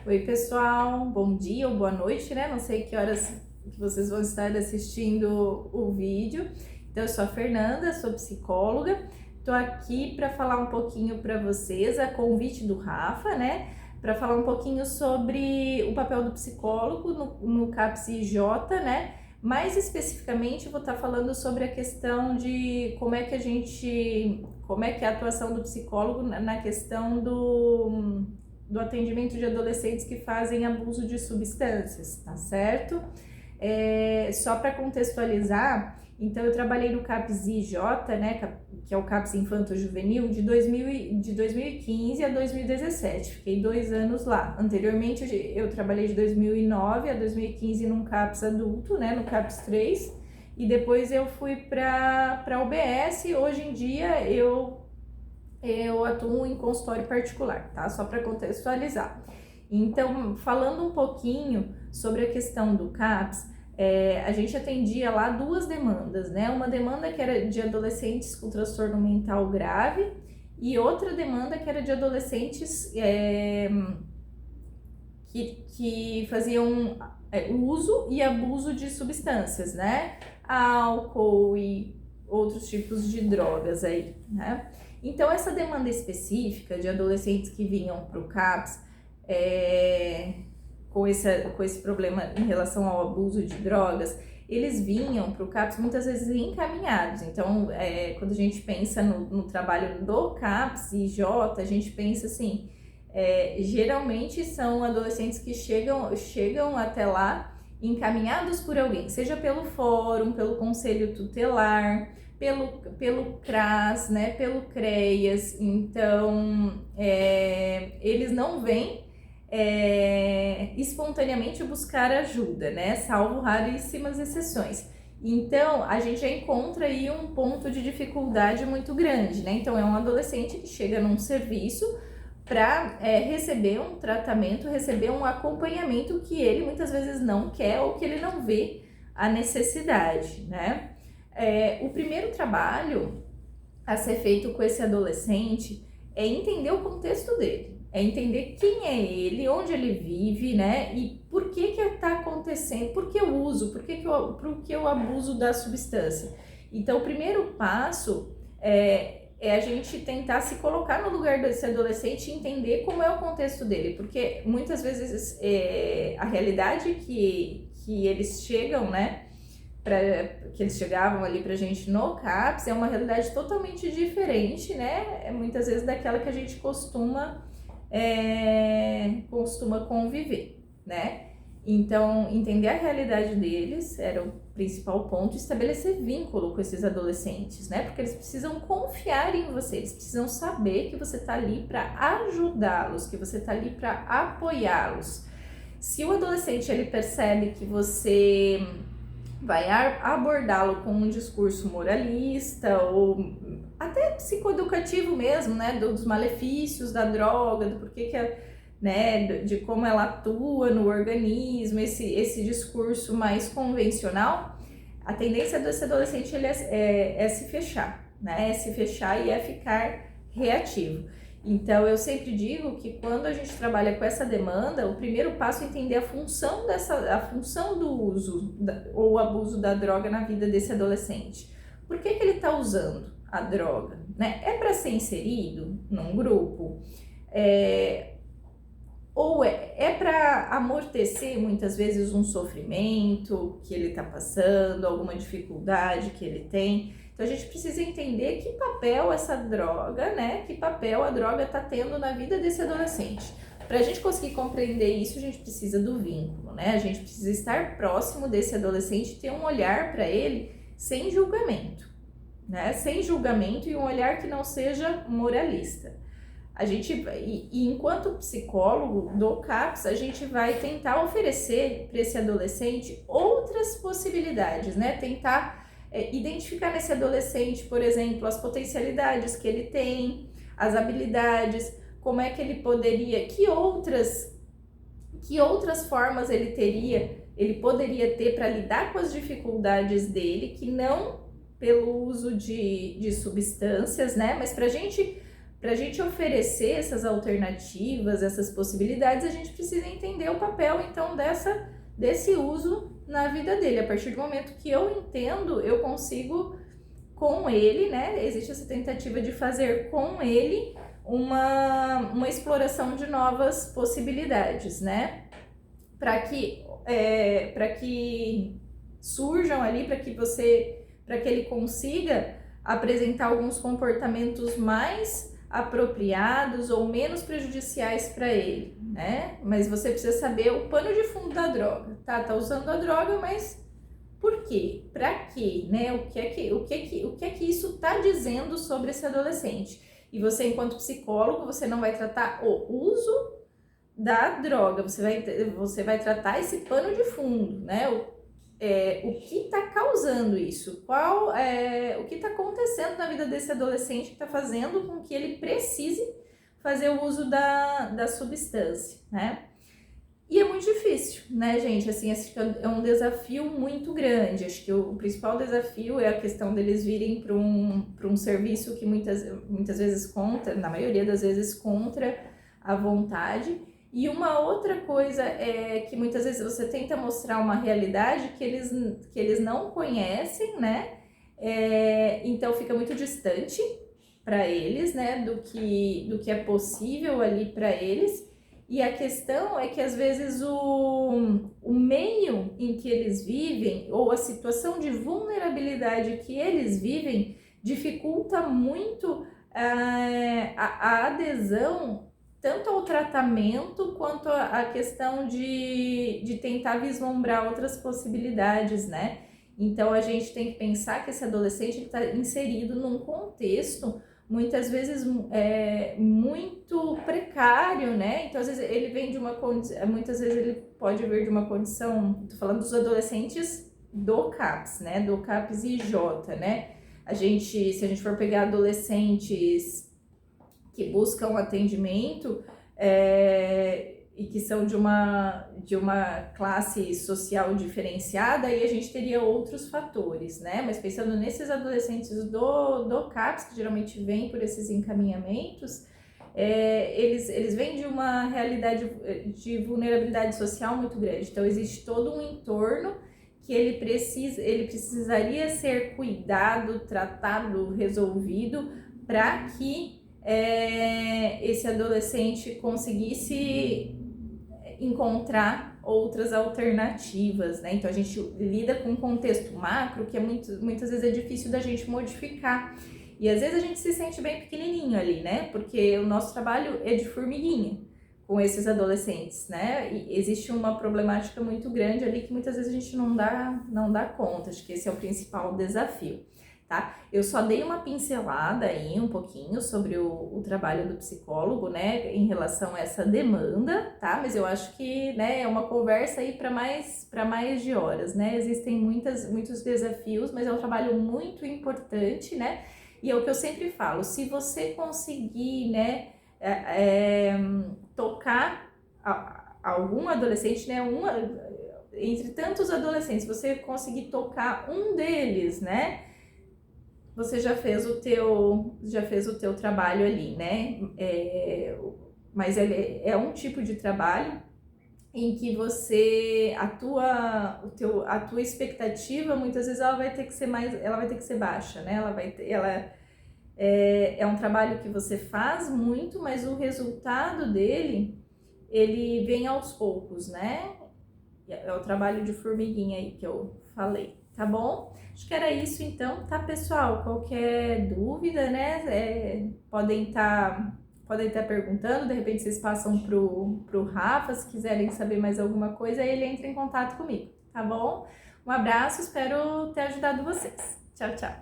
Oi, pessoal, bom dia ou boa noite, né? Não sei que horas que vocês vão estar assistindo o vídeo. Então, eu sou a Fernanda, sou psicóloga. Tô aqui para falar um pouquinho para vocês, a convite do Rafa, né? Para falar um pouquinho sobre o papel do psicólogo no CAPS IJ, né? Mais especificamente, eu vou estar falando sobre a questão de como é que é a atuação do psicólogo na questão do atendimento de adolescentes que fazem abuso de substâncias, tá certo? Só para contextualizar, então eu trabalhei no CAPS IJ, né, que é o CAPS Infanto Juvenil, de 2015 a 2017, fiquei 2 anos lá. Anteriormente eu trabalhei de 2009 a 2015 num CAPS adulto, né, no CAPS 3, e depois eu fui para a UBS. Hoje em dia eu atuo em consultório particular, tá? Só para contextualizar. Então, falando um pouquinho sobre a questão do CAPS, a gente atendia lá 2 demandas, né? Uma demanda que era de adolescentes com transtorno mental grave e outra demanda que era de adolescentes que faziam uso e abuso de substâncias, né? Álcool e outros tipos de drogas aí, né? Então, essa demanda específica de adolescentes que vinham para o CAPS com esse problema em relação ao abuso de drogas, eles vinham para o CAPS muitas vezes encaminhados. Então, quando a gente pensa no trabalho do CAPS e IJ, a gente pensa assim, geralmente são adolescentes que chegam até lá encaminhados por alguém, seja pelo fórum, pelo conselho tutelar, pelo CRAS, né, pelo CREAS. Então, eles não vêm espontaneamente buscar ajuda, né, salvo raríssimas exceções. Então, a gente já encontra aí um ponto de dificuldade muito grande, né? Então, é um adolescente que chega num serviço para receber um tratamento, receber um acompanhamento que ele muitas vezes não quer ou que ele não vê a necessidade, né? O primeiro trabalho a ser feito com esse adolescente é entender o contexto dele, é entender quem é ele, onde ele vive, né? E por que está acontecendo, por que eu uso, por que eu abuso da substância. Então, o primeiro passo é a gente tentar se colocar no lugar desse adolescente e entender como é o contexto dele, porque muitas vezes a realidade que eles chegam, né? Que eles chegavam ali pra gente no CAPS é uma realidade totalmente diferente, né? Muitas vezes daquela que a gente costuma conviver, né? Então, entender a realidade deles era o principal ponto, estabelecer vínculo com esses adolescentes, né? Porque eles precisam confiar em você, eles precisam saber que você tá ali para ajudá-los, que você tá ali para apoiá-los. Se o adolescente ele percebe que você vai abordá-lo com um discurso moralista ou até psicoeducativo mesmo, né, dos malefícios da droga, do porquê né, de como ela atua no organismo, esse discurso mais convencional, a tendência desse adolescente ele é se fechar, né, é se fechar e é ficar reativo. Então, eu sempre digo que quando a gente trabalha com essa demanda, o primeiro passo é entender a função do uso ou abuso da droga na vida desse adolescente. Por que ele está usando a droga? Né? É para ser inserido num grupo? Ou é para amortecer muitas vezes um sofrimento que ele está passando, alguma dificuldade que ele tem? Então a gente precisa entender que papel essa droga, né? Que papel a droga está tendo na vida desse adolescente. Para a gente conseguir compreender isso, a gente precisa do vínculo, né? A gente precisa estar próximo desse adolescente, ter um olhar para ele sem julgamento, né? Sem julgamento e um olhar que não seja moralista. E enquanto psicólogo do CAPS, a gente vai tentar oferecer para esse adolescente outras possibilidades, né? Tentar identificar nesse adolescente, por exemplo, as potencialidades que ele tem, as habilidades, como é que ele poderia, que outras formas ele poderia ter para lidar com as dificuldades dele, que não pelo uso de substâncias, né? Mas para a gente para a gente oferecer essas alternativas, essas possibilidades, a gente precisa entender o papel, então, desse uso na vida dele. A partir do momento que eu entendo, eu consigo, com ele, né, existe essa tentativa de fazer com ele uma exploração de novas possibilidades, né, para que surjam ali, para que ele consiga apresentar alguns comportamentos mais apropriados ou menos prejudiciais para ele, né? Mas você precisa saber o pano de fundo da droga, tá usando a droga, mas por quê? Para quê, né? O que é que isso tá dizendo sobre esse adolescente? E você, enquanto psicólogo, você não vai tratar o uso da droga, você vai tratar esse pano de fundo, né? O que está causando isso? O que está acontecendo na vida desse adolescente que está fazendo com que ele precise fazer o uso da substância, né? E é muito difícil, né, gente? Assim, é um desafio muito grande. Acho que o principal desafio é a questão deles virem para um serviço que muitas vezes na maioria das vezes, contra a vontade. E uma outra coisa é que muitas vezes você tenta mostrar uma realidade que eles não conhecem, né? Então fica muito distante para eles, né? Do que é possível ali para eles. E a questão é que às vezes o meio em que eles vivem, ou a situação de vulnerabilidade que eles vivem, dificulta muito a adesão tanto ao tratamento quanto à questão de tentar vislumbrar outras possibilidades, né? Então a gente tem que pensar que esse adolescente está inserido num contexto muitas vezes muito precário, né? Então às vezes ele vem de uma condição, muitas vezes ele pode vir de uma condição, tô falando dos adolescentes do CAPS, né? Do CAPS e J, né? Se a gente for pegar adolescentes que buscam atendimento e que são de uma classe social diferenciada, aí a gente teria outros fatores, né? Mas pensando nesses adolescentes do CAPS, que geralmente vêm por esses encaminhamentos, eles vêm de uma realidade de vulnerabilidade social muito grande. Então existe todo um entorno que ele precisaria ser cuidado, tratado, resolvido, para que esse adolescente conseguisse encontrar outras alternativas, né? Então a gente lida com um contexto macro que muitas vezes é difícil da gente modificar. E às vezes a gente se sente bem pequenininho ali, né? Porque o nosso trabalho é de formiguinha com esses adolescentes, né? E existe uma problemática muito grande ali que muitas vezes a gente não dá conta. Acho que esse é o principal desafio. Tá? Eu só dei uma pincelada aí um pouquinho sobre o trabalho do psicólogo, né, em relação a essa demanda, tá? Mas eu acho que, né, é uma conversa aí para mais de horas, né? Existem muitos desafios, mas é um trabalho muito importante, né? E é o que eu sempre falo, se você conseguir, né, tocar algum adolescente, né, entre tantos adolescentes, você conseguir tocar um deles, né, você já fez o teu trabalho ali, né? Mas é um tipo de trabalho em que você a tua expectativa muitas vezes ela vai ter que ser baixa, né? É um trabalho que você faz muito, mas o resultado dele ele vem aos poucos, né? É o trabalho de formiguinha aí que eu falei, tá bom? Acho que era isso então, tá, pessoal? Qualquer dúvida, né? Podem estar perguntando, de repente vocês passam pro Rafa, se quiserem saber mais alguma coisa, ele entra em contato comigo, tá bom? Um abraço, espero ter ajudado vocês. Tchau, tchau!